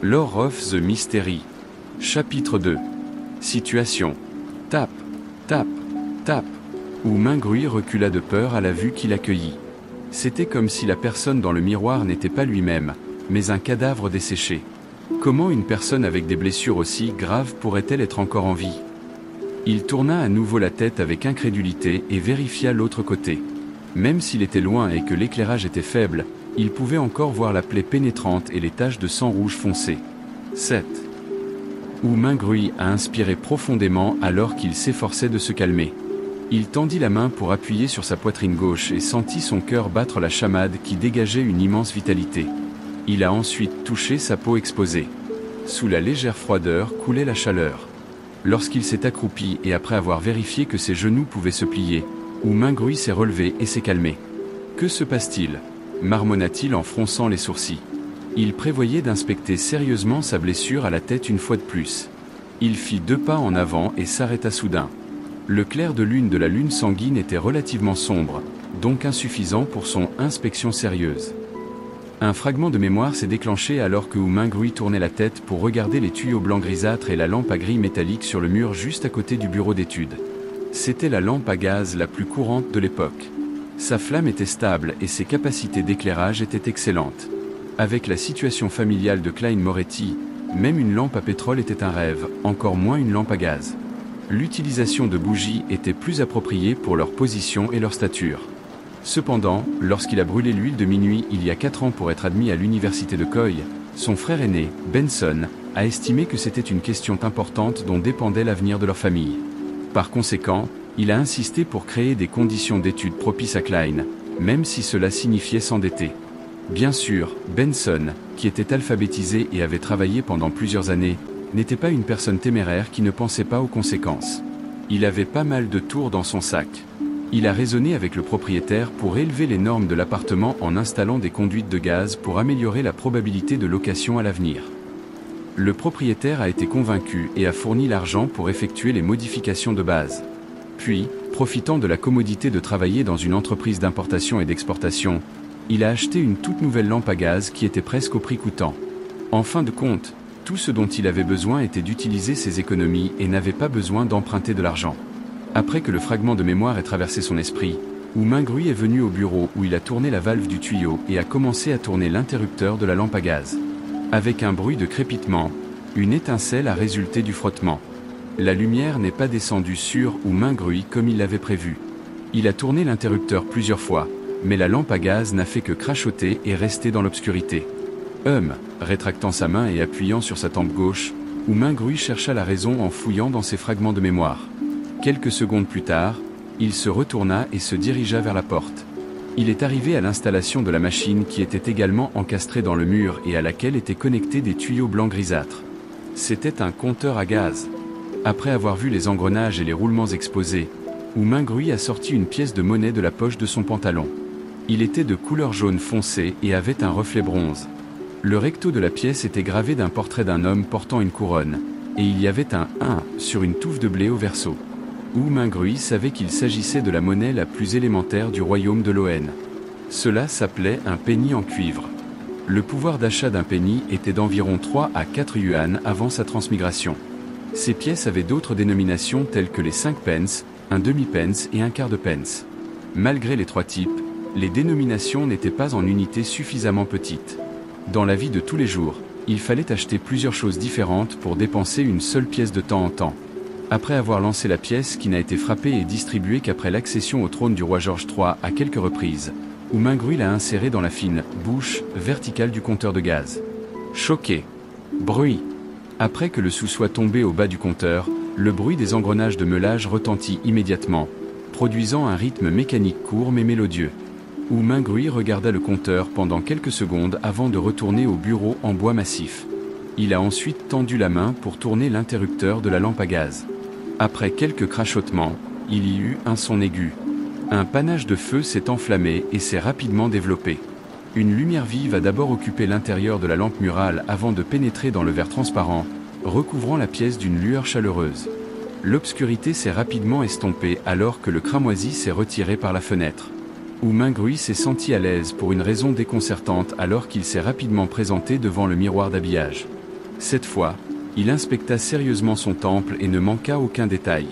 Lore of the Mystery. Chapitre 2. Situation. Tape, tape, tape. Wu Mingrui recula de peur à la vue qui l'accueillit. C'était comme si la personne dans le miroir n'était pas lui-même, mais un cadavre desséché. Comment une personne avec des blessures aussi graves pourrait-elle être encore en vie? Il tourna à nouveau la tête avec incrédulité et vérifia l'autre côté. Même s'il était loin et que l'éclairage était faible, il pouvait encore voir la plaie pénétrante et les taches de sang rouge foncé. 7. Wu Mingrui a inspiré profondément alors qu'il s'efforçait de se calmer. Il tendit la main pour appuyer sur sa poitrine gauche et sentit son cœur battre la chamade qui dégageait une immense vitalité. Il a ensuite touché sa peau exposée. Sous la légère froideur coulait la chaleur. Lorsqu'il s'est accroupi et après avoir vérifié que ses genoux pouvaient se plier, Wu Mingrui s'est relevé et s'est calmé. Que se passe-t-il? Marmonna-t-il en fronçant les sourcils. Il prévoyait d'inspecter sérieusement sa blessure à la tête une fois de plus. Il fit 2 pas en avant et s'arrêta soudain. Le clair de lune de la lune sanguine était relativement sombre, donc insuffisant pour son inspection sérieuse. Un fragment de mémoire s'est déclenché alors que Wu Mingrui tournait la tête pour regarder les tuyaux blancs grisâtres et la lampe à grille métallique sur le mur juste à côté du bureau d'études. C'était la lampe à gaz la plus courante de l'époque. Sa flamme était stable et ses capacités d'éclairage étaient excellentes. Avec la situation familiale de Klein Moretti, même une lampe à pétrole était un rêve, encore moins une lampe à gaz. L'utilisation de bougies était plus appropriée pour leur position et leur stature. Cependant, lorsqu'il a brûlé l'huile de minuit il y a 4 ans pour être admis à l'université de Coy, son frère aîné, Benson, a estimé que c'était une question importante dont dépendait l'avenir de leur famille. Par conséquent, il a insisté pour créer des conditions d'études propices à Klein, même si cela signifiait s'endetter. Bien sûr, Benson, qui était alphabétisé et avait travaillé pendant plusieurs années, n'était pas une personne téméraire qui ne pensait pas aux conséquences. Il avait pas mal de tours dans son sac. Il a raisonné avec le propriétaire pour élever les normes de l'appartement en installant des conduites de gaz pour améliorer la probabilité de location à l'avenir. Le propriétaire a été convaincu et a fourni l'argent pour effectuer les modifications de base. Puis, profitant de la commodité de travailler dans une entreprise d'importation et d'exportation, il a acheté une toute nouvelle lampe à gaz qui était presque au prix coûtant. En fin de compte, tout ce dont il avait besoin était d'utiliser ses économies et n'avait pas besoin d'emprunter de l'argent. Après que le fragment de mémoire ait traversé son esprit, Wu Mingrui est venu au bureau où il a tourné la valve du tuyau et a commencé à tourner l'interrupteur de la lampe à gaz. Avec un bruit de crépitement, une étincelle a résulté du frottement. La lumière n'est pas descendue sur Wu Mingrui comme il l'avait prévu. Il a tourné l'interrupteur plusieurs fois, mais la lampe à gaz n'a fait que crachoter et rester dans l'obscurité. Rétractant sa main et appuyant sur sa tempe gauche, Wu Mingrui chercha la raison en fouillant dans ses fragments de mémoire. Quelques secondes plus tard, il se retourna et se dirigea vers la porte. Il est arrivé à l'installation de la machine qui était également encastrée dans le mur et à laquelle étaient connectés des tuyaux blancs grisâtres. C'était un compteur à gaz. Après avoir vu les engrenages et les roulements exposés, Wu Mingrui a sorti une pièce de monnaie de la poche de son pantalon. Il était de couleur jaune foncé et avait un reflet bronze. Le recto de la pièce était gravé d'un portrait d'un homme portant une couronne, et il y avait un 1 sur une touffe de blé au verso. Wu Mingrui savait qu'il s'agissait de la monnaie la plus élémentaire du royaume de Loen. Cela s'appelait un penny en cuivre. Le pouvoir d'achat d'un penny était d'environ 3 à 4 yuan avant sa transmigration. Ces pièces avaient d'autres dénominations telles que les 5 pence, un demi-pence et un quart de pence. Malgré les 3 types, les dénominations n'étaient pas en unités suffisamment petites. Dans la vie de tous les jours, il fallait acheter plusieurs choses différentes pour dépenser une seule pièce de temps en temps. Après avoir lancé la pièce qui n'a été frappée et distribuée qu'après l'accession au trône du roi George III à quelques reprises, Wu Mingrui l'a insérée dans la fine bouche verticale du compteur de gaz. Choqué. Bruit. Après que le sou soit tombé au bas du compteur, le bruit des engrenages de meulage retentit immédiatement, produisant un rythme mécanique court mais mélodieux. Wu Mingrui regarda le compteur pendant quelques secondes avant de retourner au bureau en bois massif. Il a ensuite tendu la main pour tourner l'interrupteur de la lampe à gaz. Après quelques crachotements, il y eut un son aigu. Un panache de feu s'est enflammé et s'est rapidement développé. Une lumière vive a d'abord occupé l'intérieur de la lampe murale avant de pénétrer dans le verre transparent, recouvrant la pièce d'une lueur chaleureuse. L'obscurité s'est rapidement estompée alors que le cramoisi s'est retiré par la fenêtre. Wu Mingrui s'est senti à l'aise pour une raison déconcertante alors qu'il s'est rapidement présenté devant le miroir d'habillage. Cette fois, il inspecta sérieusement son temple et ne manqua aucun détail.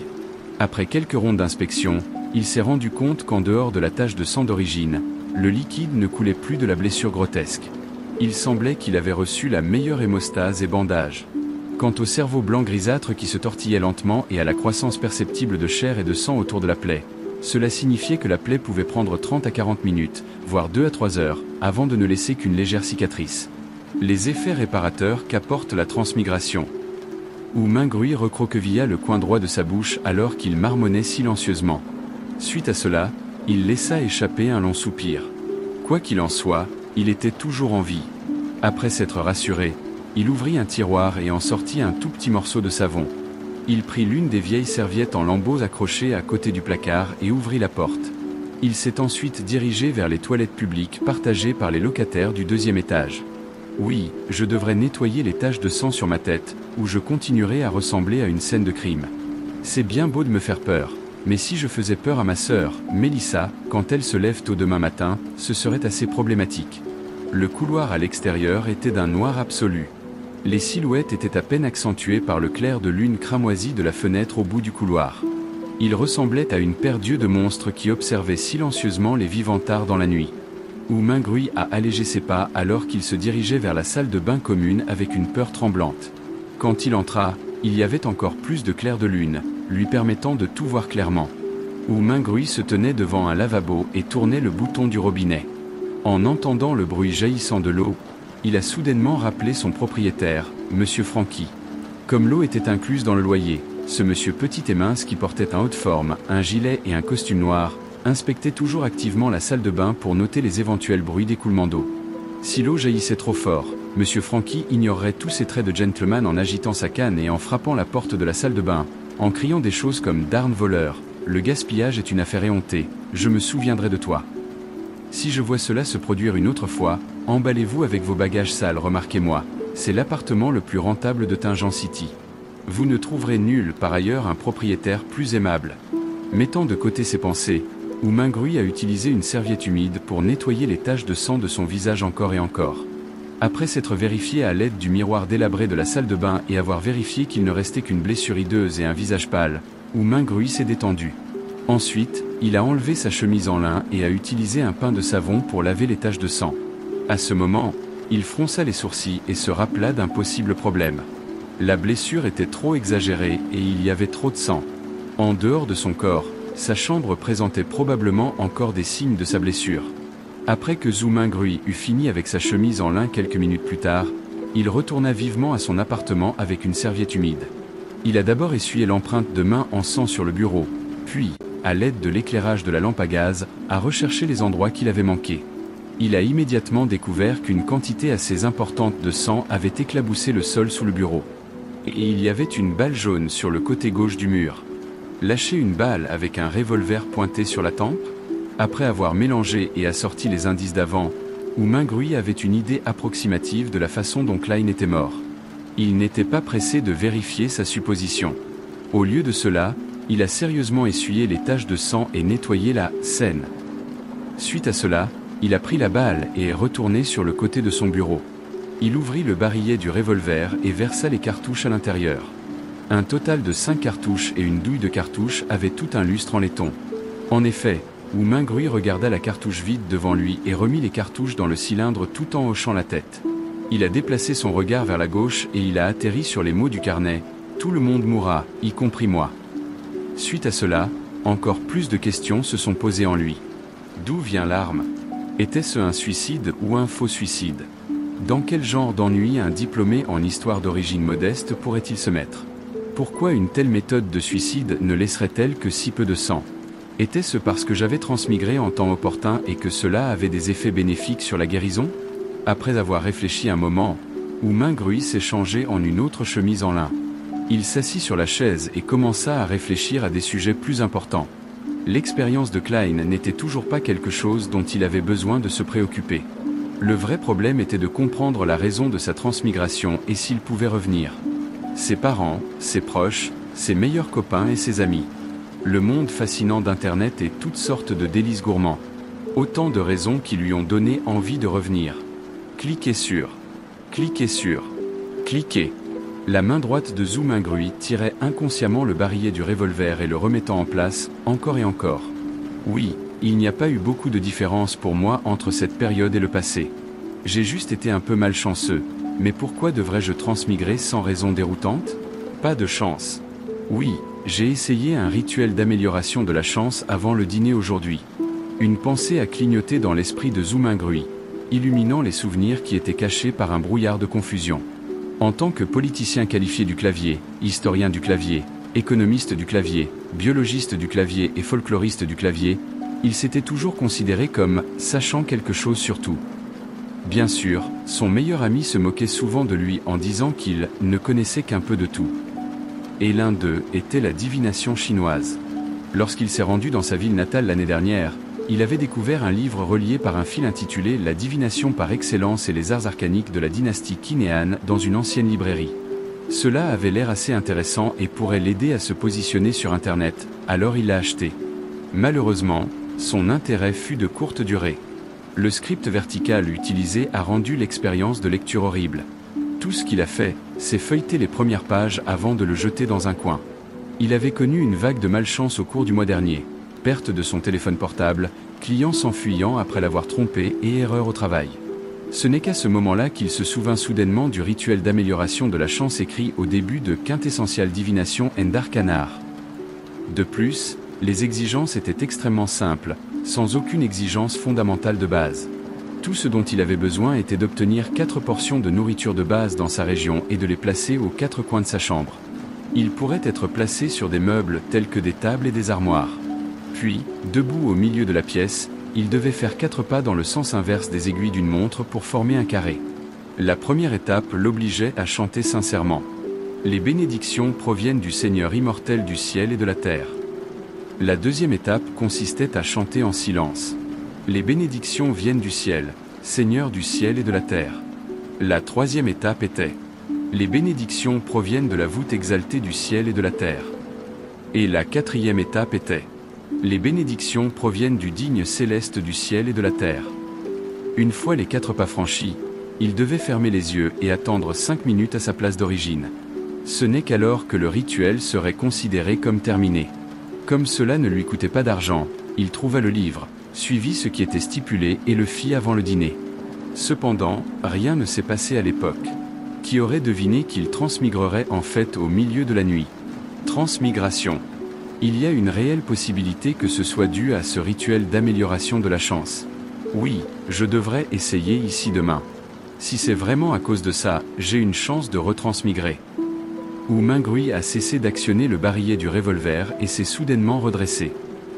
Après quelques rondes d'inspection, il s'est rendu compte qu'en dehors de la tache de sang d'origine, le liquide ne coulait plus de la blessure grotesque. Il semblait qu'il avait reçu la meilleure hémostase et bandage. Quant au cerveau blanc grisâtre qui se tortillait lentement et à la croissance perceptible de chair et de sang autour de la plaie, cela signifiait que la plaie pouvait prendre 30 à 40 minutes, voire 2 à 3 heures, avant de ne laisser qu'une légère cicatrice. Les effets réparateurs qu'apporte la transmigration. Wu Minghui recroquevilla le coin droit de sa bouche alors qu'il marmonnait silencieusement. Suite à cela, il laissa échapper un long soupir. Quoi qu'il en soit, il était toujours en vie. Après s'être rassuré, il ouvrit un tiroir et en sortit un tout petit morceau de savon. Il prit l'une des vieilles serviettes en lambeaux accrochées à côté du placard et ouvrit la porte. Il s'est ensuite dirigé vers les toilettes publiques partagées par les locataires du 2e étage. Oui, je devrais nettoyer les taches de sang sur ma tête, ou je continuerai à ressembler à une scène de crime. C'est bien beau de me faire peur, mais si je faisais peur à ma sœur, Mélissa, quand elle se lève tôt demain matin, ce serait assez problématique. Le couloir à l'extérieur était d'un noir absolu. Les silhouettes étaient à peine accentuées par le clair de lune cramoisi de la fenêtre au bout du couloir. Il ressemblait à une paire d'yeux de monstres qui observaient silencieusement les vivantards dans la nuit. Wu Minghui a allégé ses pas alors qu'il se dirigeait vers la salle de bain commune avec une peur tremblante. Quand il entra, il y avait encore plus de clair de lune, lui permettant de tout voir clairement. Wu Minghui se tenait devant un lavabo et tournait le bouton du robinet. En entendant le bruit jaillissant de l'eau, il a soudainement rappelé son propriétaire, Monsieur Francky. Comme l'eau était incluse dans le loyer, ce monsieur petit et mince qui portait un haut de forme, un gilet et un costume noir, inspectait toujours activement la salle de bain pour noter les éventuels bruits d'écoulement d'eau. Si l'eau jaillissait trop fort, Monsieur Francky ignorerait tous ses traits de gentleman en agitant sa canne et en frappant la porte de la salle de bain, en criant des choses comme « Darn voleur, le gaspillage est une affaire éhontée, je me souviendrai de toi ». Si je vois cela se produire une autre fois, emballez-vous avec vos bagages sales, remarquez-moi, c'est l'appartement le plus rentable de Tingen City. Vous ne trouverez nul par ailleurs un propriétaire plus aimable. Mettant de côté ses pensées, Wu Minghui a utilisé une serviette humide pour nettoyer les taches de sang de son visage encore et encore. Après s'être vérifié à l'aide du miroir délabré de la salle de bain et avoir vérifié qu'il ne restait qu'une blessure hideuse et un visage pâle, Wu Minghui s'est détendu. Ensuite, il a enlevé sa chemise en lin et a utilisé un pain de savon pour laver les taches de sang. À ce moment, il fronça les sourcils et se rappela d'un possible problème. La blessure était trop exagérée et il y avait trop de sang. En dehors de son corps, sa chambre présentait probablement encore des signes de sa blessure. Après que Wu Minghui eut fini avec sa chemise en lin quelques minutes plus tard, il retourna vivement à son appartement avec une serviette humide. Il a d'abord essuyé l'empreinte de main en sang sur le bureau, puis, à l'aide de l'éclairage de la lampe à gaz, a recherché les endroits qu'il avait manqués. Il a immédiatement découvert qu'une quantité assez importante de sang avait éclaboussé le sol sous le bureau. Et il y avait une balle jaune sur le côté gauche du mur. Lâcher une balle avec un revolver pointé sur la tempe? Après avoir mélangé et assorti les indices d'avant, Wu Minghui avait une idée approximative de la façon dont Klein était mort. Il n'était pas pressé de vérifier sa supposition. Au lieu de cela, il a sérieusement essuyé les taches de sang et nettoyé la scène. Suite à cela, il a pris la balle et est retourné sur le côté de son bureau. Il ouvrit le barillet du revolver et versa les cartouches à l'intérieur. Un total de 5 cartouches et une douille de cartouches avait tout un lustre en laiton. En effet, Wu Minghui regarda la cartouche vide devant lui et remit les cartouches dans le cylindre tout en hochant la tête. Il a déplacé son regard vers la gauche et il a atterri sur les mots du carnet « Tout le monde mourra, y compris moi ». Suite à cela, encore plus de questions se sont posées en lui. D'où vient l'arme? Était-ce un suicide ou un faux suicide? Dans quel genre d'ennui un diplômé en histoire d'origine modeste pourrait-il se mettre? Pourquoi une telle méthode de suicide ne laisserait-elle que si peu de sang? Était-ce parce que j'avais transmigré en temps opportun et que cela avait des effets bénéfiques sur la guérison? Après avoir réfléchi un moment, Wu Minghui s'est changé en une autre chemise en lin. Il s'assit sur la chaise et commença à réfléchir à des sujets plus importants. L'expérience de Klein n'était toujours pas quelque chose dont il avait besoin de se préoccuper. Le vrai problème était de comprendre la raison de sa transmigration et s'il pouvait revenir. Ses parents, ses proches, ses meilleurs copains et ses amis. Le monde fascinant d'Internet et toutes sortes de délices gourmands. Autant de raisons qui lui ont donné envie de revenir. Cliquez sur. Cliquez. La main droite de Zhu Mingrui tirait inconsciemment le barillet du revolver et le remettant en place, encore et encore. Oui, il n'y a pas eu beaucoup de différence pour moi entre cette période et le passé. J'ai juste été un peu malchanceux, mais pourquoi devrais-je transmigrer sans raison déroutante? Pas de chance. Oui, j'ai essayé un rituel d'amélioration de la chance avant le dîner aujourd'hui. Une pensée a clignoté dans l'esprit de Zhu Mingrui, illuminant les souvenirs qui étaient cachés par un brouillard de confusion. En tant que politicien qualifié du clavier, historien du clavier, économiste du clavier, biologiste du clavier et folkloriste du clavier, il s'était toujours considéré comme « sachant quelque chose sur tout ». Bien sûr, son meilleur ami se moquait souvent de lui en disant qu'il ne connaissait qu'un peu de tout. Et l'un d'eux était la divination chinoise. Lorsqu'il s'est rendu dans sa ville natale l'année dernière, il avait découvert un livre relié par un fil intitulé « La divination par excellence et les arts arcaniques de la dynastie Qin dans une ancienne librairie ». Cela avait l'air assez intéressant et pourrait l'aider à se positionner sur Internet, alors il l'a acheté. Malheureusement, son intérêt fut de courte durée. Le script vertical utilisé a rendu l'expérience de lecture horrible. Tout ce qu'il a fait, c'est feuilleter les premières pages avant de le jeter dans un coin. Il avait connu une vague de malchance au cours du mois dernier. Perte de son téléphone portable, client s'enfuyant après l'avoir trompé et erreur au travail. Ce n'est qu'à ce moment-là qu'il se souvint soudainement du rituel d'amélioration de la chance écrit au début de Quintessential Divination and Arcanar. De plus, les exigences étaient extrêmement simples, sans aucune exigence fondamentale de base. Tout ce dont il avait besoin était d'obtenir 4 portions de nourriture de base dans sa région et de les placer aux 4 coins de sa chambre. Ils pourraient être placés sur des meubles tels que des tables et des armoires. Puis, debout au milieu de la pièce, il devait faire 4 pas dans le sens inverse des aiguilles d'une montre pour former un carré. La première étape l'obligeait à chanter sincèrement. Les bénédictions proviennent du Seigneur immortel du ciel et de la terre. La deuxième étape consistait à chanter en silence. Les bénédictions viennent du ciel, Seigneur du ciel et de la terre. La troisième étape était: les bénédictions proviennent de la voûte exaltée du ciel et de la terre. Et la quatrième étape était: les bénédictions proviennent du digne céleste du ciel et de la terre. Une fois les 4 pas franchis, il devait fermer les yeux et attendre 5 minutes à sa place d'origine. Ce n'est qu'alors que le rituel serait considéré comme terminé. Comme cela ne lui coûtait pas d'argent, il trouva le livre, suivit ce qui était stipulé et le fit avant le dîner. Cependant, rien ne s'est passé à l'époque. Qui aurait deviné qu'il transmigrerait en fait au milieu de la nuit? Transmigration. Il y a une réelle possibilité que ce soit dû à ce rituel d'amélioration de la chance. Oui, je devrais essayer ici demain. Si c'est vraiment à cause de ça, j'ai une chance de retransmigrer. Zhu Mingrui a cessé d'actionner le barillet du revolver et s'est soudainement redressé.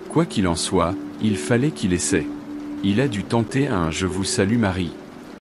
Quoi qu'il en soit, il fallait qu'il essaie. Il a dû tenter un « Je vous salue Marie ».